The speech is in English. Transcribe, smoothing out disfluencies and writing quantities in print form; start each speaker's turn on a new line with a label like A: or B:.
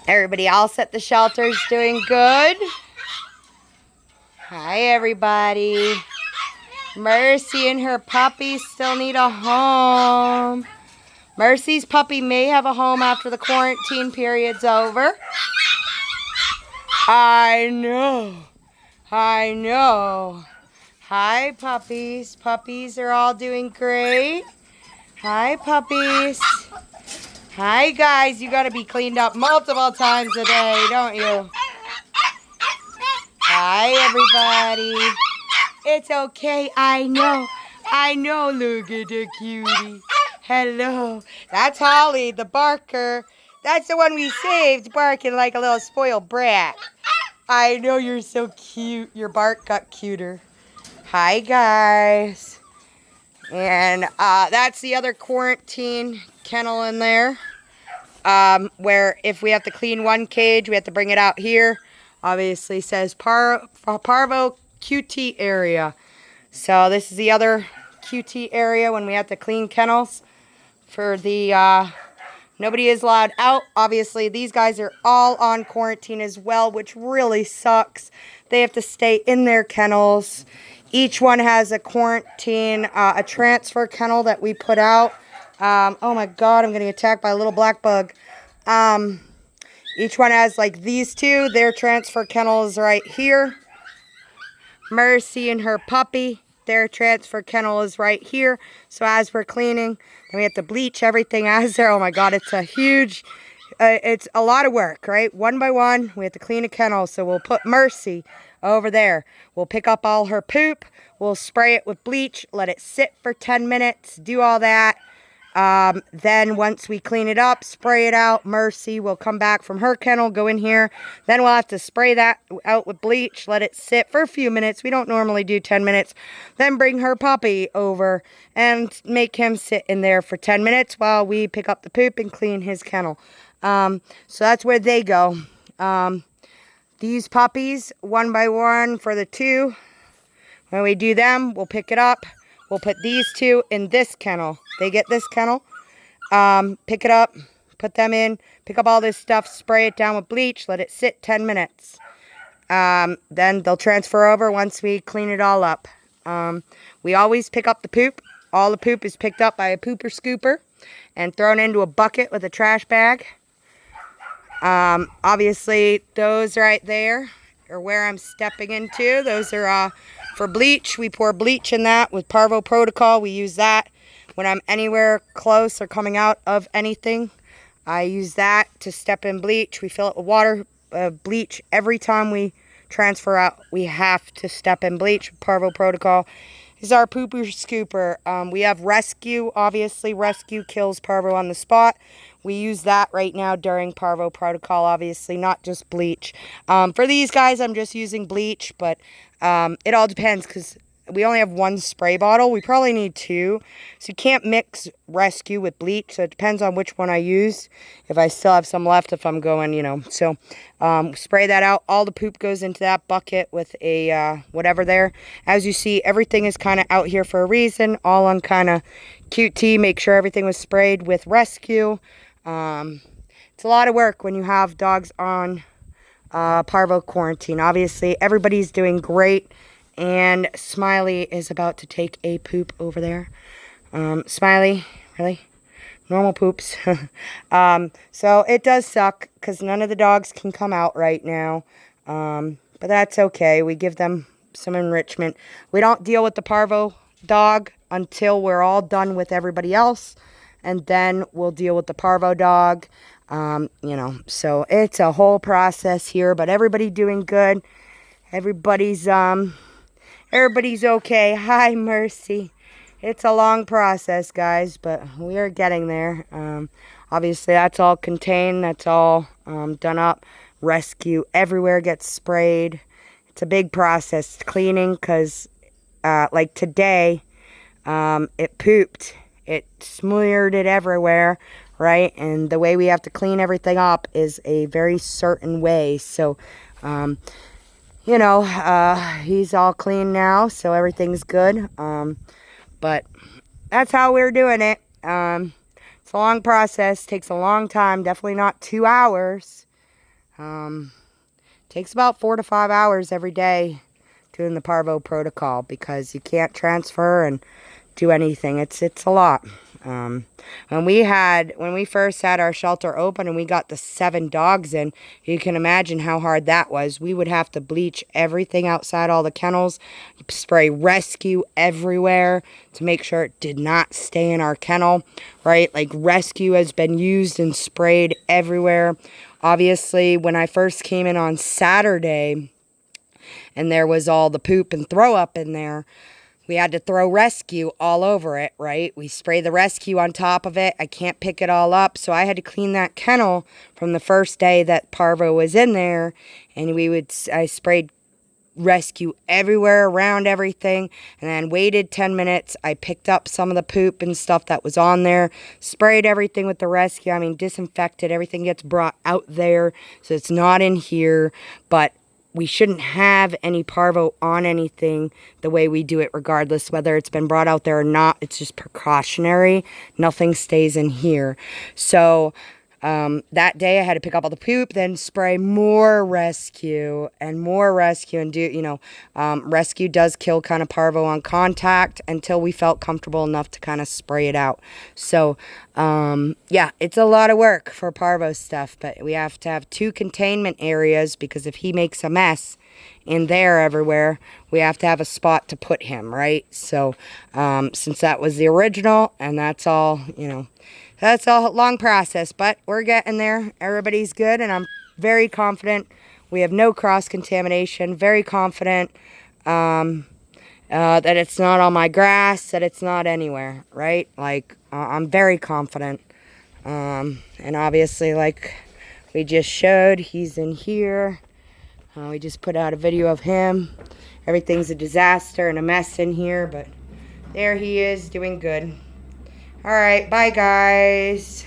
A: Everybody else at the shelter's doing good. Hi, everybody. Mercy and her puppy still need a home. Mercy's puppy may have a home after the quarantine period's over. I know. I know. Hi, puppies. Puppies are all doing great. Hi, puppies. Hi, guys. You got to be cleaned up multiple times a day, don't you? Hi, everybody. It's okay. I know. I know. Look at the cutie. Hello. That's Holly, the barker. That's the one we saved, barking like a little spoiled brat. I know, you're so cute. Your bark got cuter. Hi, guys. And that's the other quarantine kennel in there. Where if we have to clean one cage, we have to bring it out here. Obviously says Parvo QT area. So this is the other QT area when we have to clean kennels. For the, nobody is allowed out. Obviously, these guys are all on quarantine as well, which really sucks. They have to stay in their kennels. Each one has a quarantine, a transfer kennel that we put out. Oh my God, I'm getting attacked by a little black bug. Each one has like these two. Their transfer kennel is right here. Mercy and her puppy. Their transfer kennel is right here. So as we're cleaning, then we have to bleach everything as there. Oh my God, it's a huge, it's a lot of work, right? One by one, we have to clean a kennel. So we'll put Mercy over there. We'll pick up all her poop. We'll spray it with bleach, let it sit for 10 minutes, do all that. Then once we clean it up, spray it out, Mercy will come back from her kennel, go in here. Then we'll have to spray that out with bleach, let it sit for a few minutes. We don't normally do 10 minutes. Then bring her puppy over and make him sit in there for 10 minutes while we pick up the poop and clean his kennel. So that's where they go. These puppies, one by one for the two. When we do them, we'll pick it up. We'll put these two in this kennel. They get this kennel. Pick it up, put them in, pick up all this stuff, spray it down with bleach, let it sit 10 minutes. Then they'll transfer over once we clean it all up. We always pick up the poop. All the poop is picked up by a pooper scooper and thrown into a bucket with a trash bag. Obviously, those right there are where I'm stepping into. Those are for bleach. We pour bleach in that with Parvo protocol. We use that when I'm anywhere close or coming out of anything. I use that to step in bleach. We fill it with water, bleach. Every time we transfer out, we have to step in bleach. Parvo protocol is our pooper scooper. We have rescue. Obviously, rescue kills Parvo on the spot. We use that right now during Parvo protocol, obviously, not just bleach. For these guys, I'm just using bleach, but it all depends because we only have one spray bottle. We probably need two. So you can't mix rescue with bleach. So it depends on which one I use. If I still have some left, if I'm going, So spray that out. All the poop goes into that bucket with a whatever there. As you see, everything is kind of out here for a reason. All on kind of QT. Make sure everything was sprayed with rescue. It's a lot of work when you have dogs on Parvo quarantine. Obviously, everybody's doing great. And Smiley is about to take a poop over there. Smiley, really? Normal poops. So it does suck because none of the dogs can come out right now. But that's okay. We give them some enrichment. We don't deal with the Parvo dog until we're all done with everybody else. And then we'll deal with the Parvo dog. So it's a whole process here. But everybody doing good. Everybody's okay. Hi, Mercy. It's a long process, guys, but we are getting there. Obviously, that's all contained. That's all done up. Rescue everywhere gets sprayed. It's a big process cleaning because, like today, it pooped. It smeared it everywhere, right? And the way we have to clean everything up is a very certain way. So, he's all clean now, so everything's good. But that's how we're doing it. It's a long process, takes a long time, definitely not 2 hours. Takes about 4 to 5 hours every day doing the Parvo protocol because you can't transfer and do anything. It's a lot. When we first had our shelter open and we got the 7 dogs in, you can imagine how hard that was. We would have to bleach everything outside all the kennels, spray rescue everywhere to make sure it did not stay in our kennel, right? Like rescue has been used and sprayed everywhere. Obviously, when I first came in on Saturday and there was all the poop and throw up in there, we had to throw rescue all over it, right? We spray the rescue on top of it. I can't pick it all up, so I had to clean that kennel from the first day that Parvo was in there, and I sprayed rescue everywhere around everything, and then waited 10 minutes. I picked up some of the poop and stuff that was on there, sprayed everything with the rescue. I mean, disinfected. Everything gets brought out there, so it's not in here, but we shouldn't have any Parvo on anything the way we do it, regardless whether it's been brought out there or not. It's just precautionary. Nothing stays in here. So that day I had to pick up all the poop, then spray more rescue and do, rescue does kill kind of Parvo on contact until we felt comfortable enough to kind of spray it out. So, yeah, it's a lot of work for Parvo stuff, but we have to have 2 containment areas because if he makes a mess in there everywhere, we have to have a spot to put him, right? So, since that was the original and that's all, that's a long process, but we're getting there. Everybody's good, and I'm very confident. We have no cross-contamination. Very confident that it's not on my grass, that it's not anywhere, right? Like, I'm very confident. And obviously, like we just showed, he's in here. We just put out a video of him. Everything's a disaster and a mess in here, but there he is doing good. All right, bye guys.